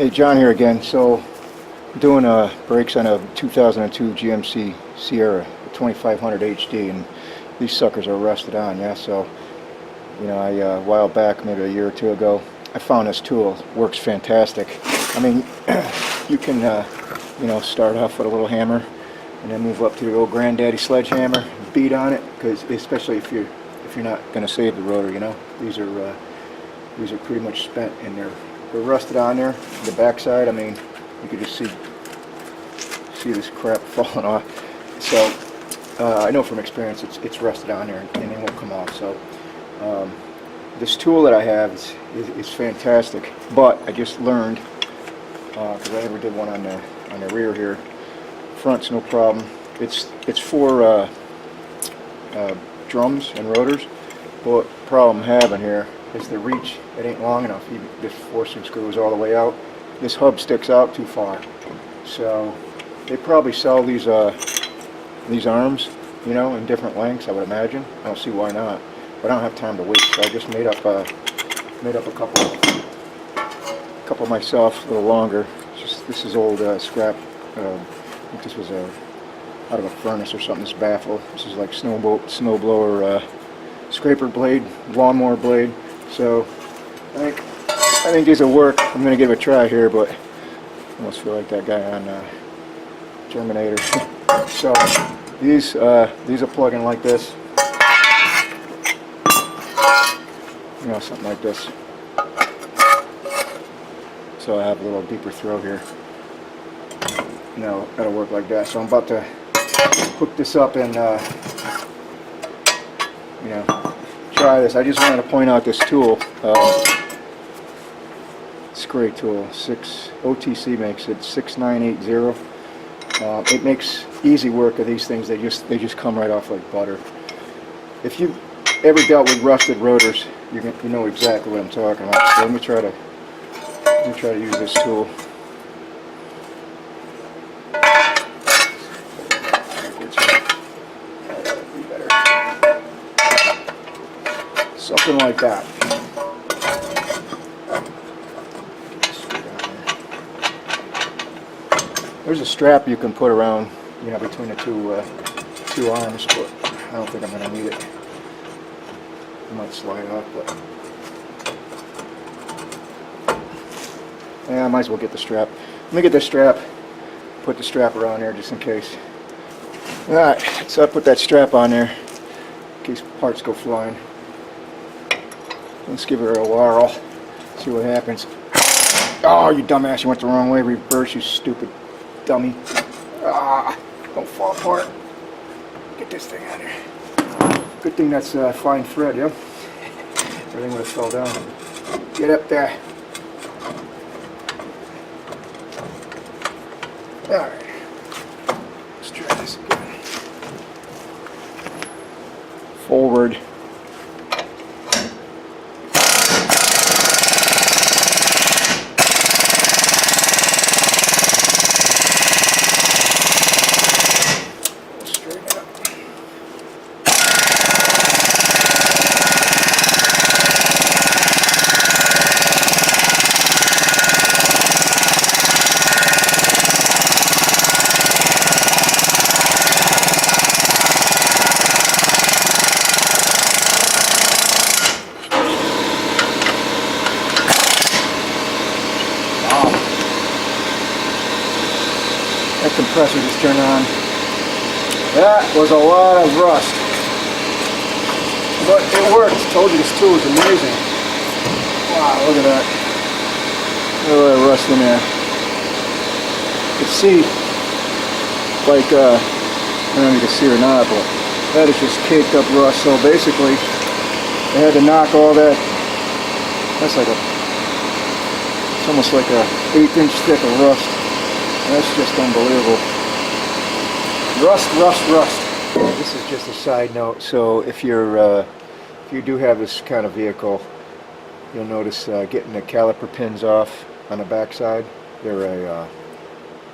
Hey, John here again. So, doing brakes on a 2002 GMC Sierra 2500 HD, and these suckers are rusted on. Yeah, so a while back, maybe a year or two ago, I found this tool. Works fantastic. I mean, you can start off with a little hammer, and then move up to the old granddaddy sledgehammer, beat on it, because especially if you're not going to save the rotor, these are pretty much spent, and they're rusted on there. The backside, I mean, you could just see this crap falling off. So I know from experience it's rusted on there, and it won't come off. So this tool that I have is fantastic, but I just learned, because I never did one on the rear here. Front's no problem. It's for drums and rotors, but the problem I'm having here is the reach. It ain't long enough. This forcing screw is all the way out. This hub sticks out too far. So they probably sell these arms, in different lengths, I would imagine. I don't see why not, but I don't have time to wait. So I just made up a couple myself, a little longer. This is old scrap. I think this was out of a furnace or something. This baffle. This is like snowblower scraper blade, lawnmower blade. So I think these will work. I'm going to give it a try here, but I almost feel like that guy on Terminator. So these will plug in like this, something like this. So I have a little deeper throw here. That'll work like that. So I'm about to hook this up and try this. I just wanted to point out this tool. It's a great tool. OTC makes it 6980. It makes easy work of these things. They just come right off like butter. If you've ever dealt with rusted rotors, you know exactly what I'm talking about. So let me try to use this tool. Something like that. There's a strap you can put around, between the two arms, but I don't think I'm going to need it. I might slide off, but yeah, I might as well get the strap. Let me get this strap. Put the strap around there just in case. All right, so I put that strap on there in case parts go flying. Let's give her a whirl, see what happens. Oh, you dumbass, you went the wrong way. Reverse, you stupid dummy. Don't fall apart. Get this thing out of here. Good thing that's fine thread, yeah? Everything would have fell down. Get up there. Alright. Let's try this again. Forward. That compressor just turned on. That was a lot of rust. But it worked. Told you this tool is amazing. Wow, look at that. Look at that rust in there. You can see, like, I don't know if you can see or not, but that is just caked up rust. So basically, they had to knock all that. That's like it's almost like a 1/8 thick of rust. That's just unbelievable. Rust. This is just a side note. So if you do have this kind of vehicle, you'll notice getting the caliper pins off on the backside. They're a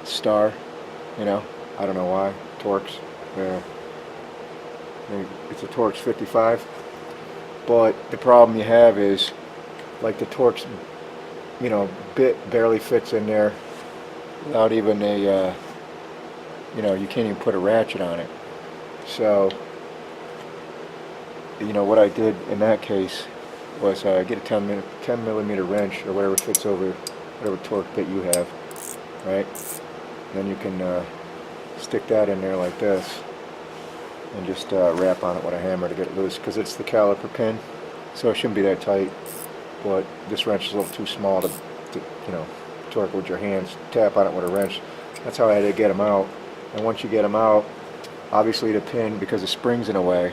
star. I don't know why. Torx. It's a Torx 55. But the problem you have is, like the Torx you know, bit barely fits in there without even a, you know, you can't even put a ratchet on it. So, you know, what I did in that case was get a 10 millimeter wrench or whatever fits over whatever torque bit you have, right? Then you can stick that in there like this and just wrap on it with a hammer to get it loose, because it's the caliper pin, so it shouldn't be that tight. But this wrench is a little too small to you know, torque with your hands. Tap on it with a wrench. That's how I had to get them out. And once you get them out, obviously the pin, because the spring's in the way,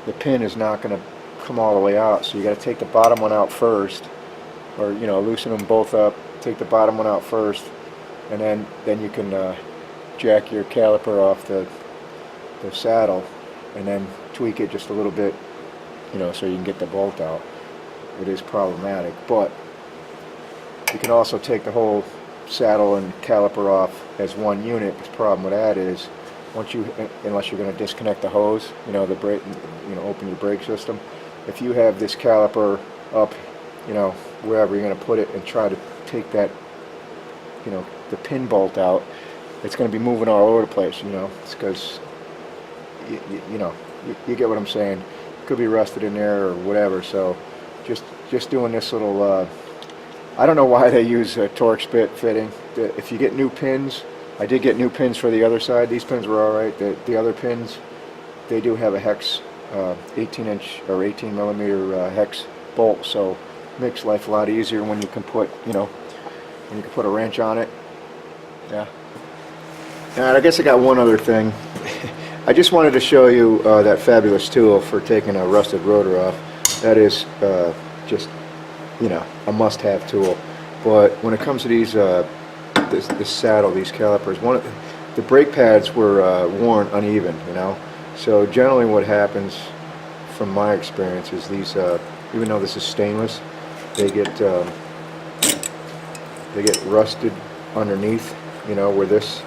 the pin is not going to come all the way out. So you got to take the bottom one out first, or you know, loosen them both up. Take the bottom one out first, and then you can jack your caliper off the saddle, and then tweak it just a little bit, you know, so you can get the bolt out. It is problematic, but you can also take the whole saddle and caliper off as one unit. The problem with that is, once you, unless you're going to disconnect the hose, you know, the brake, you know, open your brake system. If you have this caliper up, you know, wherever you're going to put it, and try to take that, you know, the pin bolt out, it's going to be moving all over the place. You know, it's because you know, you get what I'm saying. It could be rusted in there or whatever. So just doing this little. I don't know why they use a Torx bit fitting. If you get new pins, I did get new pins for the other side. These pins were alright. The other pins, they do have a hex, 18-inch or 18 millimeter hex bolt, so it makes life a lot easier when you can put, you know, when you can put a wrench on it. Yeah. And I guess I got one other thing. I just wanted to show you that fabulous tool for taking a rusted rotor off. That is just, you know, a must-have tool. But when it comes to these, this saddle, these calipers, the brake pads were worn uneven, you know. So generally, what happens, from my experience, is these, even though this is stainless, they get rusted underneath, you know, where this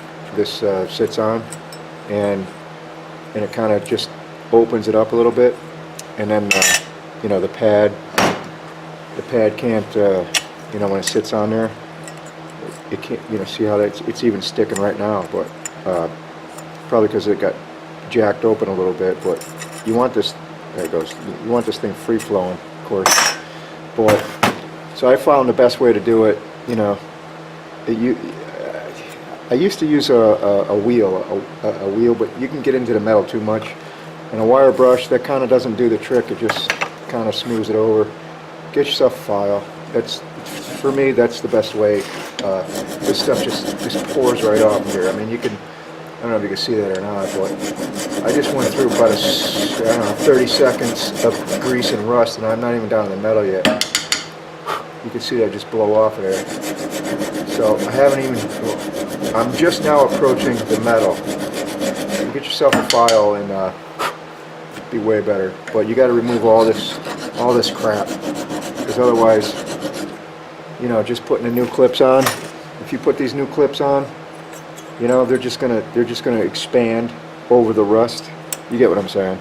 sits on, and it kind of just opens it up a little bit, and then you know, the pad can't, you know, when it sits on there, it can't, you know, see how it's even sticking right now, but probably because it got jacked open a little bit. But you want this, there it goes, you want this thing free flowing, of course. But so I found the best way to do it, you know, I used to use a wheel, but you can get into the metal too much, and a wire brush, that kind of doesn't do the trick. It just kind of smooths it over. Get yourself a file. That's, for me, that's the best way. This stuff just pours right off here. I mean, you can, I don't know if you can see that or not, but I just went through about I don't know, 30 seconds of grease and rust, and I'm not even down to the metal yet. You can see that just blow off of there. So I haven't even, I'm just now approaching the metal. You get yourself a file and be way better. But you got to remove all this crap, because otherwise, you know, just putting the new clips on. If you put these new clips on, you know, they're just gonna expand over the rust. You get what I'm saying?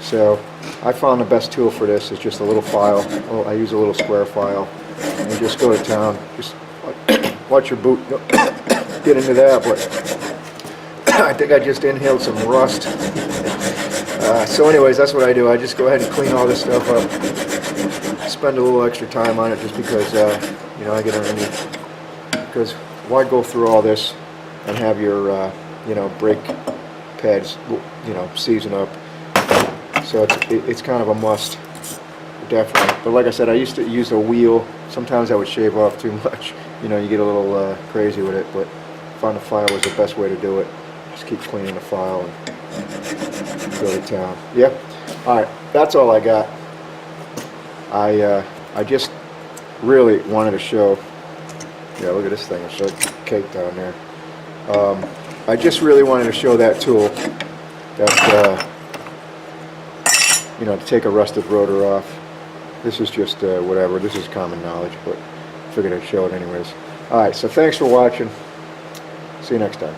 So I found the best tool for this is just a little file. Oh, I use a little square file, and just go to town. Just watch your boot. Don't get into that, but I think I just inhaled some rust. So anyways, that's what I do. I just go ahead and clean all this stuff up. Spend a little extra time on it just because, you know, I get underneath. Because why go through all this and have your, you know, brake pads, you know, season up? So it's kind of a must, definitely. But like I said, I used to use a wheel. Sometimes I would shave off too much. You know, you get a little crazy with it, but I found the file was the best way to do it. Just keep cleaning the file and go to town. Yep. All right, that's all I got. I just really wanted to show. Yeah, look at this thing. It's so caked down there. I just really wanted to show that tool. That you know, to take a rusted rotor off. This is just whatever. This is common knowledge, but I figured I'd show it anyways. All right. So thanks for watching. See you next time.